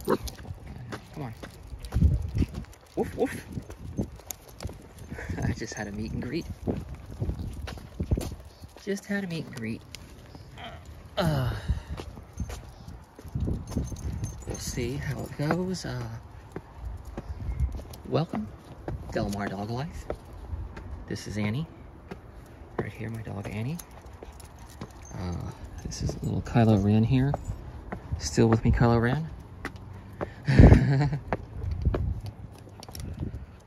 Come on. Woof, woof. I just had a meet and greet. Just had a meet and greet. We'll see how it goes. Welcome, Delmar Dog Life. This is Annie. Right here, my dog Annie. This is little Kylo Ren here. Still with me, Kylo Ren.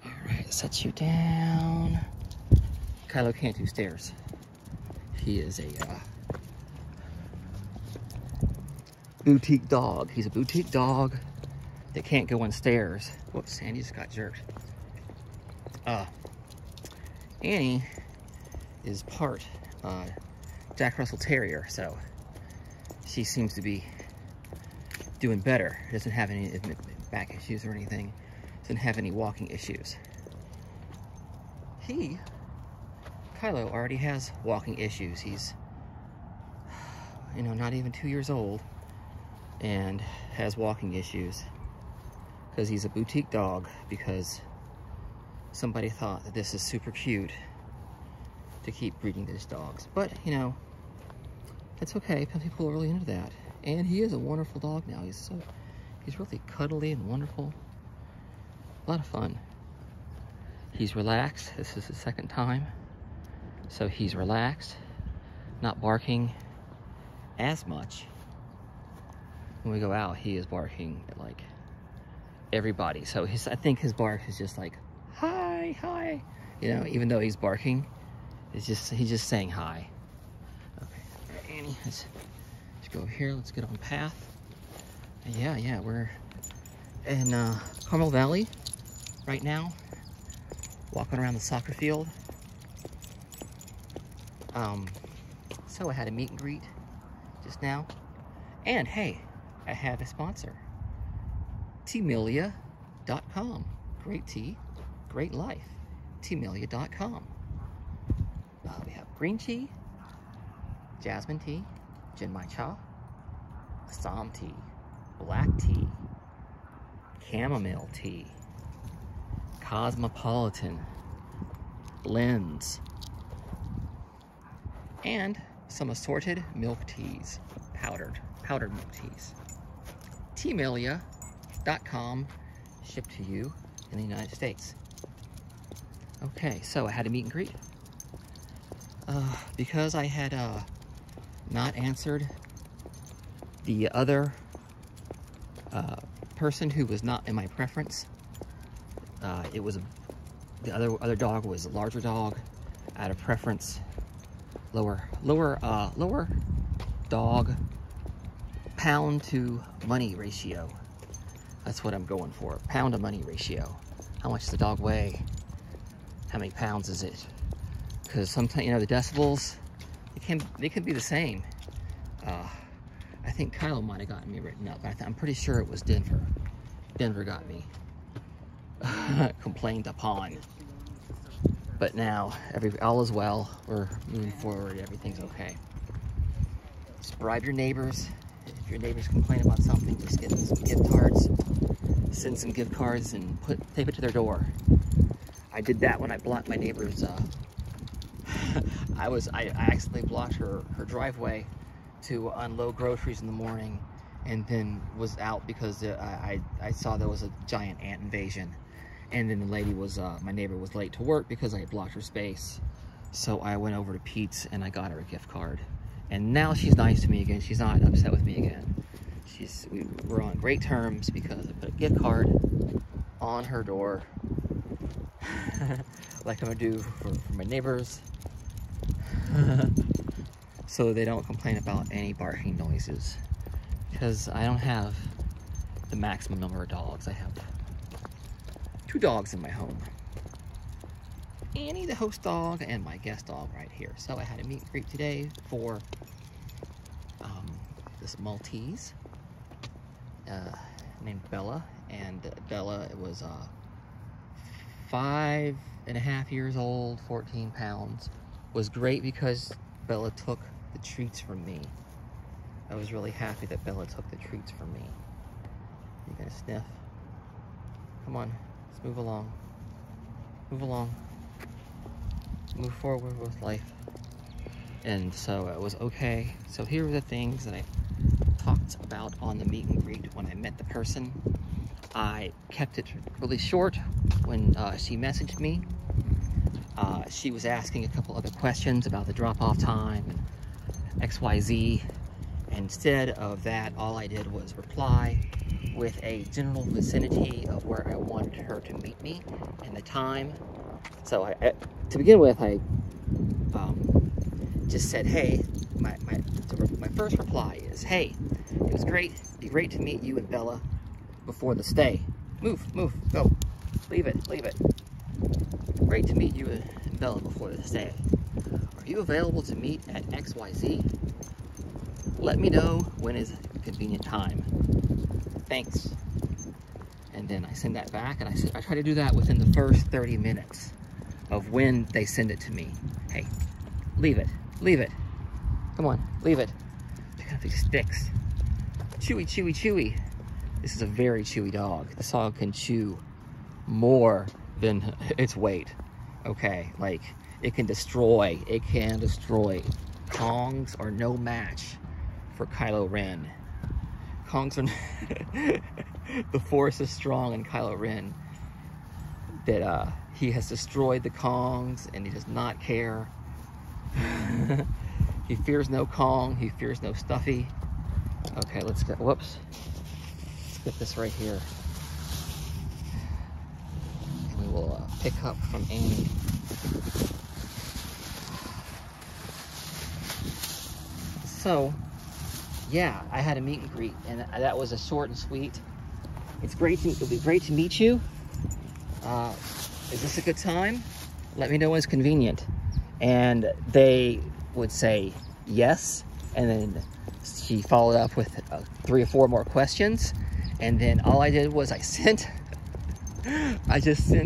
Alright, set you down. Kylo can't do stairs. He is a boutique dog. He's a boutique dog that can't go on stairs. Whoops, Annie just got jerked. Annie is part Jack Russell Terrier, so she seems to be doing better. Doesn't have any back issues or anything. Doesn't have any walking issues. Kylo already has walking issues. He's, you know, not even 2 years old and has walking issues because he's a boutique dog, because somebody thought that this is super cute to keep breeding these dogs. But, you know, it's okay. Some people are really into that. And he is a wonderful dog now. He's really cuddly and wonderful. A lot of fun. He's relaxed. This is his second time. So he's relaxed, not barking as much. When we go out, he is barking at like everybody. So I think his bark is just like, hi, hi. You know, even though he's barking, he's just saying hi. Okay, all right, Annie, let's go over here. Let's get on path. Yeah, we're in Carmel Valley right now, walking around the soccer field. So I had a meet and greet just now. And hey, I have a sponsor. Teamelia.com. Great tea, great life. Teamelia.com. We have green tea, jasmine tea, Genmai cha, Assam tea, black tea, chamomile tea, cosmopolitan, blends, and some assorted milk teas, powdered milk teas. Teamelia.com, shipped to you in the United States. Okay, so I had a meet and greet. Because I had not answered the other person who was not in my preference. It was the other dog was a larger dog out of preference. Lower dog pound to money ratio. That's what I'm going for. Pound to money ratio. How much does the dog weigh? How many pounds is it? Because sometimes, you know, the decibels, they can be the same. I think Kyle might have gotten me written up. I'm pretty sure it was Denver. Denver got me complained upon. But now, all is well. We're moving forward. Everything's okay. Just bribe your neighbors. If your neighbors complain about something, just get them some gift cards. Send some gift cards and tape it to their door. I did that when I blocked my neighbor's. I accidentally blocked her driveway to unload groceries in the morning, and then was out because I saw there was a giant ant invasion. And then the lady was, my neighbor was late to work because I had blocked her space. So I went over to Pete's and I got her a gift card. And now she's nice to me again. She's not upset with me again. We're on great terms because I put a gift card on her door. Like I'm gonna do for my neighbors. So they don't complain about any barking noises. Because I don't have the maximum number of dogs. I have 2 dogs in my home. Annie, the host dog, and my guest dog right here. So I had a meet and greet today for this Maltese named Bella. And Bella was 5.5 years old, 14 pounds. Was great because Bella took the treats from me. I was really happy that Bella took the treats from me. You can trying to sniff. Come on, let's move along. Move along. Move forward with life. And so it was okay. So here are the things that I talked about on the meet and greet when I met the person. I kept it really short when she messaged me. She was asking a couple other questions about the drop-off time and XYZ. Instead of that, all I did was reply with a general vicinity of where I wanted her to meet me and the time. So to begin with, I just said, hey, my first reply is, hey, it was great. It'd be great to meet you and Bella before the stay. Move, go. Leave it. Great to meet you and Bella before the stay. Are you available to meet at XYZ? Let me know when is a convenient time. Thanks. And then I send that back, and I try to do that within the first 30 minutes of when they send it to me. Hey, leave it. Come on, leave it. Pick up these sticks. Chewy. This is a very chewy dog. This dog can chew more than its weight. Okay, like it can destroy. Kongs are no match for Kylo Ren. Kongs are the force is strong in Kylo Ren. That he has destroyed the Kongs and he does not care. He fears no Kong, he fears no Stuffy. Okay, let's get, whoops. Let's get this right here. And we will pick up from Annie. So, yeah, I had a meet and greet, and that was a short and sweet. It'll be great to meet you. Is this a good time? Let me know when it's convenient. And they would say yes, and then she followed up with 3 or 4 more questions, and then all I did was I just sent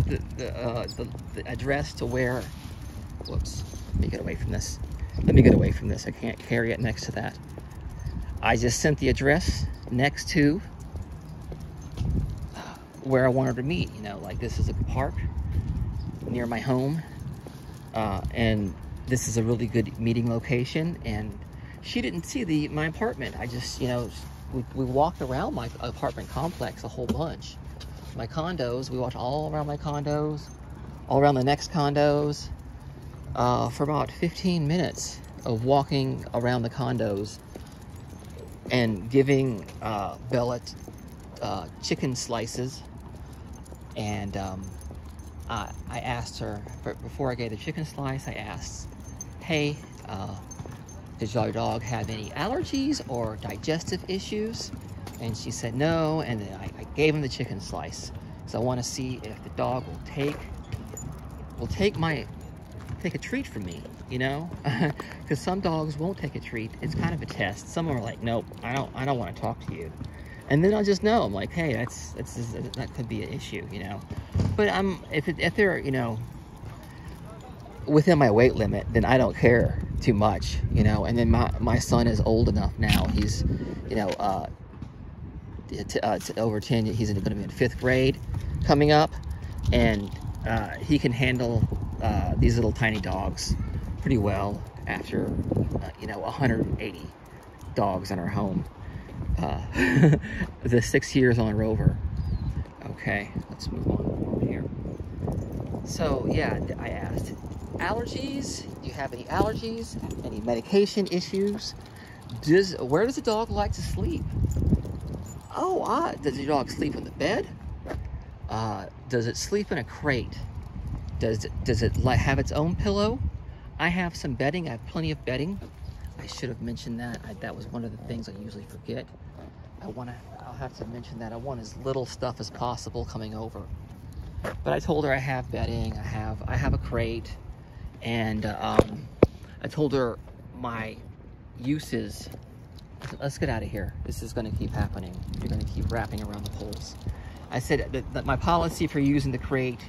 the address to where, whoops, let me get away from this. I can't carry it next to that. I just sent the address next to where I wanted to meet. You know, like this is a park near my home, and this is a really good meeting location. And she didn't see my apartment. I just, you know, we walked around my apartment complex a whole bunch. My condos, we walked all around my condos, all around the next condos, for about 15 minutes of walking around the condos and giving Bella chicken slices. And I asked her, before I gave the chicken slice, I asked, hey, does your dog have any allergies or digestive issues? And she said no, and then I gave him the chicken slice. So I want to see if the dog will take a treat from me, you know? Because some dogs won't take a treat. It's kind of a test. Some are like, nope, I don't want to talk to you. And then I'll just know. I'm like, hey, that could be an issue, you know? But if they're, you know, within my weight limit, then I don't care too much, you know? And then my son is old enough now. He's, you know, over 10, he's going to be in 5th grade coming up, and he can handle these little tiny dogs pretty well after you know, 180 dogs in our home. The 6 years on Rover. Okay, let's move on forward here. So yeah, I asked, allergies? Do you have any allergies? Any medication issues? Where does the dog like to sleep? Oh, does your dog sleep in the bed? Does it sleep in a crate? Does it have its own pillow? I have some bedding. I have plenty of bedding. I should have mentioned that. That was one of the things I usually forget. I'll have to mention that. I want as little stuff as possible coming over. But I told her I have bedding. I have a crate, and I told her my uses. Let's get out of here. This is going to keep happening. You're going to keep wrapping around the poles. I said that my policy for using the crate,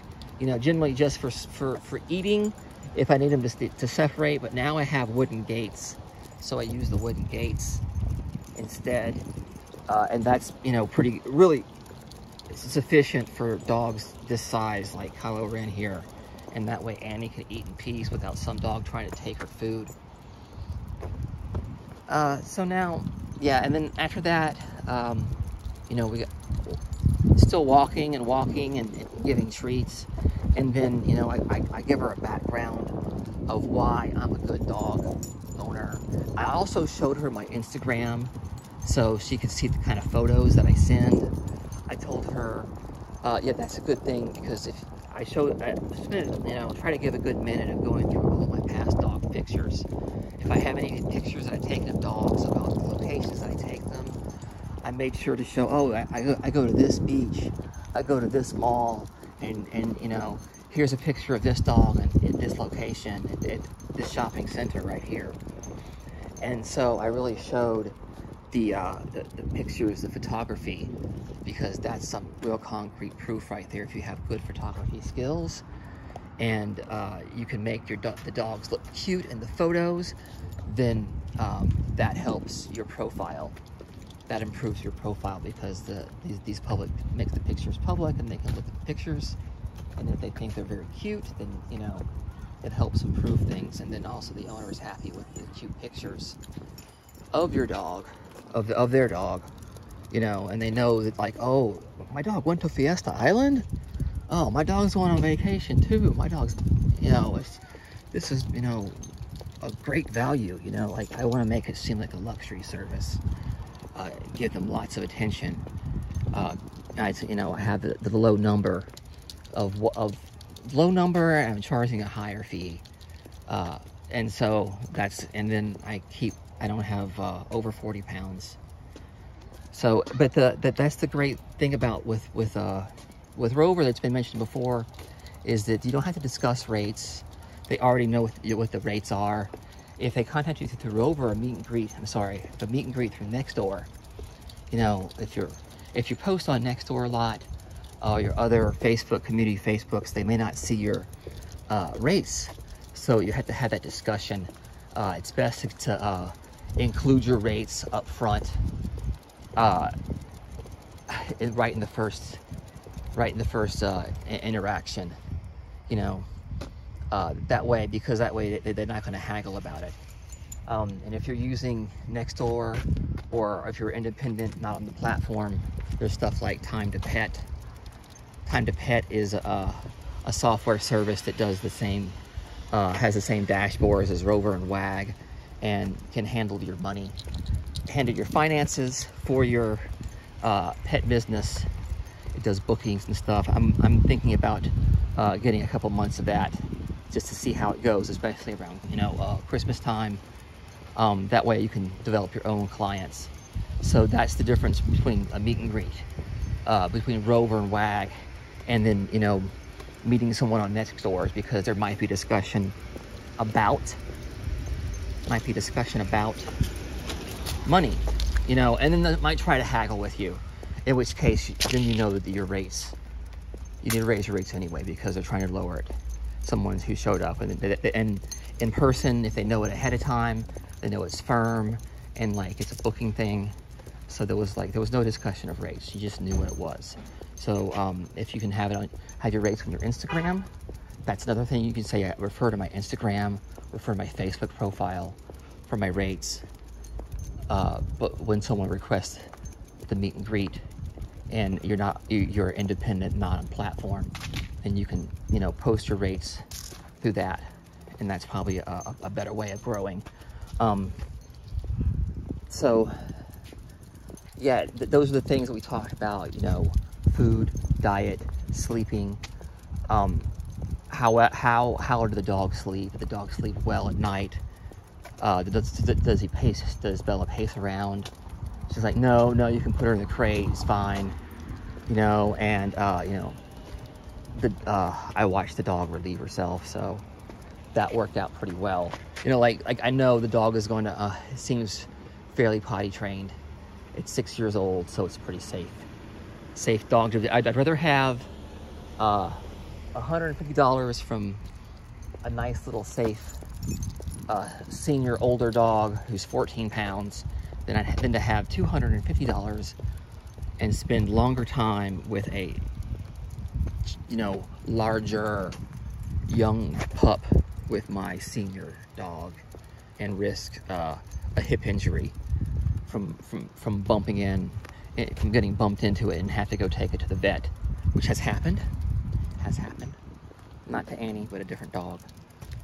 you know, generally just for eating, if I need them to separate, but now I have wooden gates, so I use the wooden gates instead, and that's, you know, really sufficient for dogs this size, like Kylo ran here. And that way Annie can eat in peace without some dog trying to take her food. So now, yeah, and then after that, you know, we got still walking and giving treats. And then, you know, I give her a background of why I'm a good dog owner. I also showed her my Instagram so she could see the kind of photos that I send. I told her, yeah, that's a good thing, because if I showed, you know, try to give a good minute of going through all my past dog pictures. If I have any pictures that I've taken of dogs, about the locations that I take them, I made sure to show, oh, I go to this beach, I go to this mall, and you know, here's a picture of this dog at this location, at this shopping center right here. And so I really showed the pictures, the photography, because that's some real concrete proof right there. If you have good photography skills and you can make the dogs look cute in the photos, then that helps your profile. That improves your profile, because these public makes the pictures public, and they can look at the pictures, and if they think they're very cute, then, you know, it helps improve things. And then also the owner is happy with the cute pictures of your dog, of their dog, you know, and they know that, like, oh, my dog went to Fiesta Island. Oh, my dog's going on vacation too. My dog's, you know, this is, you know, a great value, you know, like I want to make it seem like a luxury service. Give them lots of attention. You know, I have the low number of low number, and I'm charging a higher fee. And so that's, and then I don't have over 40 pounds. So, but that's the great thing about with Rover that's been mentioned before, is that you don't have to discuss rates. They already know what the rates are. If they contact you through Rover or meet and greet, the meet and greet through Nextdoor, you know, if you post on Nextdoor a lot, your other Facebook community Facebooks, they may not see your rates. So you have to have that discussion. It's best to include your rates up front, right in the first interaction, you know, that way, because that way they're not going to haggle about it. And if you're using Nextdoor, or if you're independent, not on the platform, there's stuff like timetopet. Timetopet is a software service that does the same, has the same dashboards as Rover and Wag, and can handle your money, handle your finances for your pet business. It does bookings and stuff. I'm thinking about getting a couple months of that, just to see how it goes, especially around, you know, Christmas time. That way you can develop your own clients. So that's the difference between a meet and greet, between Rover and Wag, and then, you know, meeting someone on Nextdoor, because there might be discussion about money, you know, and then they might try to haggle with you, in which case then you know that you need to raise your rates anyway, because they're trying to lower it. Someone who showed up, and in person, if they know it ahead of time, they know it's firm, and like it's a booking thing. So there was no discussion of rates. You just knew what it was. So if you can have your rates on your Instagram, that's another thing you can say. I refer to my Instagram, refer to my Facebook profile for my rates. But when someone requests the meet and greet, and you're independent, not on platform, then you can, you know, post your rates through that, and that's probably a better way of growing. So yeah, those are the things that we talked about, you know, food, diet, sleeping, how do the dogs sleep? Do the dogs sleep well at night? Does Bella pace around? She's like, no, you can put her in the crate, it's fine, you know. And you know, I watched the dog relieve herself, so that worked out pretty well. You know, like I know the dog is going to, it seems fairly potty trained. It's 6 years old, so it's pretty safe dog. I'd rather have $150 from a nice little safe senior older dog who's 14 pounds than to have $250 and spend longer time with a, you know, larger young pup with my senior dog and risk a hip injury from bumping in, from getting bumped into it and have to go take it to the vet, which has happened. Not to Annie, but a different dog.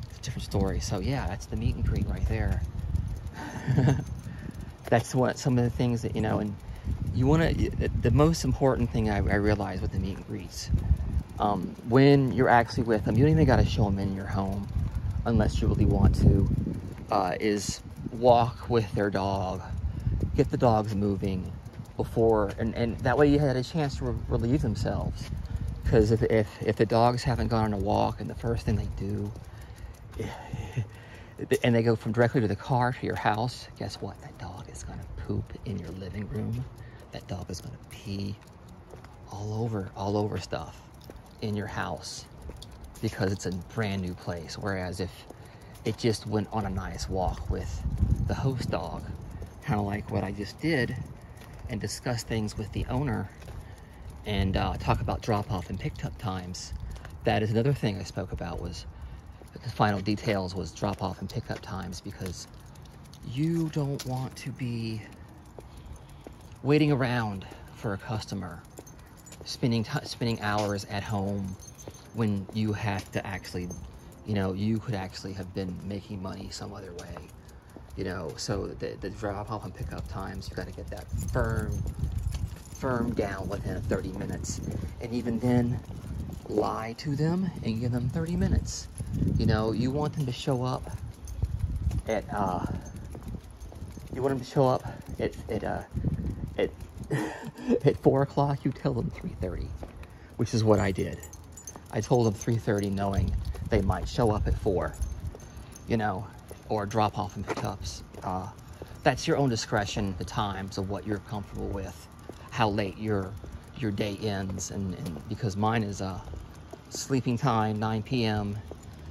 It's a different story. So yeah, that's the meet and greet right there. That's some of the things that, you know, and you want to, the most important thing I realize with the meet and greets, when you're actually with them, you don't even got to show them in your home unless you really want to, is walk with their dog, get the dogs moving before, and that way you had a chance to relieve themselves. Because if the dogs haven't gone on a walk and the first thing they do, and they go from directly to the car to your house, guess what? That dog is gonna poop in your living room. That dog is gonna pee all over stuff in your house because it's a brand new place. Whereas if it just went on a nice walk with the host dog, kind of like what I just did, and discuss things with the owner and talk about drop-off and picked-up times. That is another thing I spoke about, was the final details was drop-off and pick-up times, because you don't want to be waiting around for a customer, spending hours at home when you have to actually, you know, you could actually have been making money some other way, you know. So the drop-off and pick-up times, you got to get that firm down within 30 minutes. And even then, lie to them and give them 30 minutes. You know, you want them to show up at, at 4 o'clock, you tell them 3:30, which is what I did. I told them 3:30 knowing they might show up at 4, you know, or drop off and pickups. That's your own discretion, the times of what you're comfortable with, how late your day ends, and because mine is sleeping time, 9 p.m.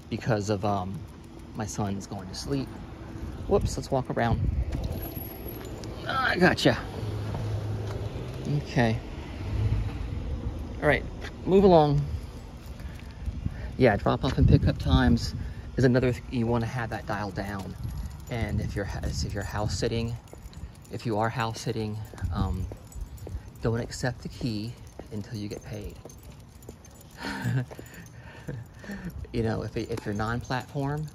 because of my son's going to sleep. Whoops, let's walk around. I gotcha. Okay. All right, move along. Yeah, drop off and pickup times is another thing. You want to have that dialed down. And if you're house sitting, if you are house sitting, don't accept the key until you get paid. You know, if you're non-platform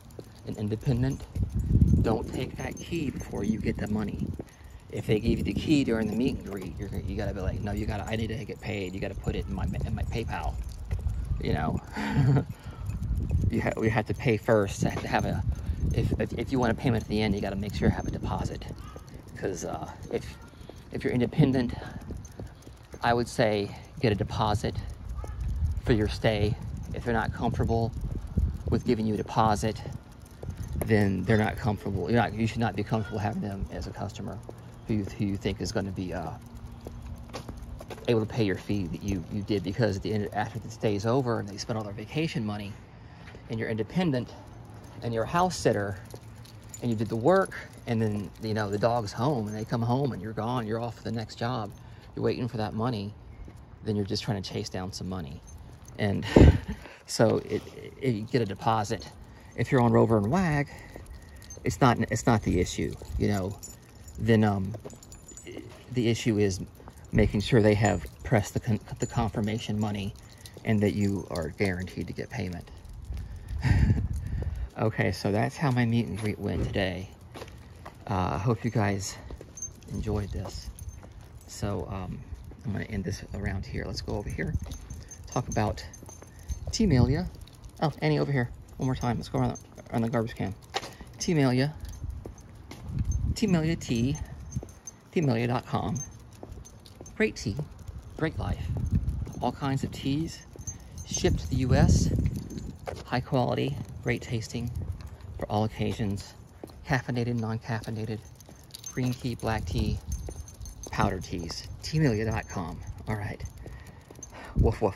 and independent, don't take that key before you get the money. If they give you the key during the meet and greet, you gotta be like, no, I need to get paid. You gotta put it in my PayPal. You know, we have to pay first. Have to have if you want a payment at the end, you gotta make sure you have a deposit. Because if you're independent, I would say get a deposit for your stay. If they're not comfortable with giving you a deposit, then they're not comfortable. You should not be comfortable having them as a customer who you think is going to be able to pay your fee that you did, because at the end, after the stay is over and they spend all their vacation money, and you're independent and you're a house sitter and you did the work, and then, you know, the dog's home and they come home and you're gone, you're off to the next job, you're waiting for that money, then you're just trying to chase down some money. And so you get a deposit. If you're on Rover and Wag, it's not the issue, you know. Then the issue is making sure they have pressed the confirmation money and that you are guaranteed to get payment. Okay, so that's how my meet and greet went today. I hope you guys enjoyed this. So I'm going to end this around here. Let's go over here. Talk about T-Melia. Oh, Annie, over here. One more time. Let's go on the garbage can. T-Melia. T-Melia tea. T-Melia.com. Great tea. Great life. All kinds of teas. Shipped to the U.S. High quality. Great tasting. For all occasions. Caffeinated, non-caffeinated. Green tea, black tea. Powder teas. T-Melia.com. All right. Woof, woof.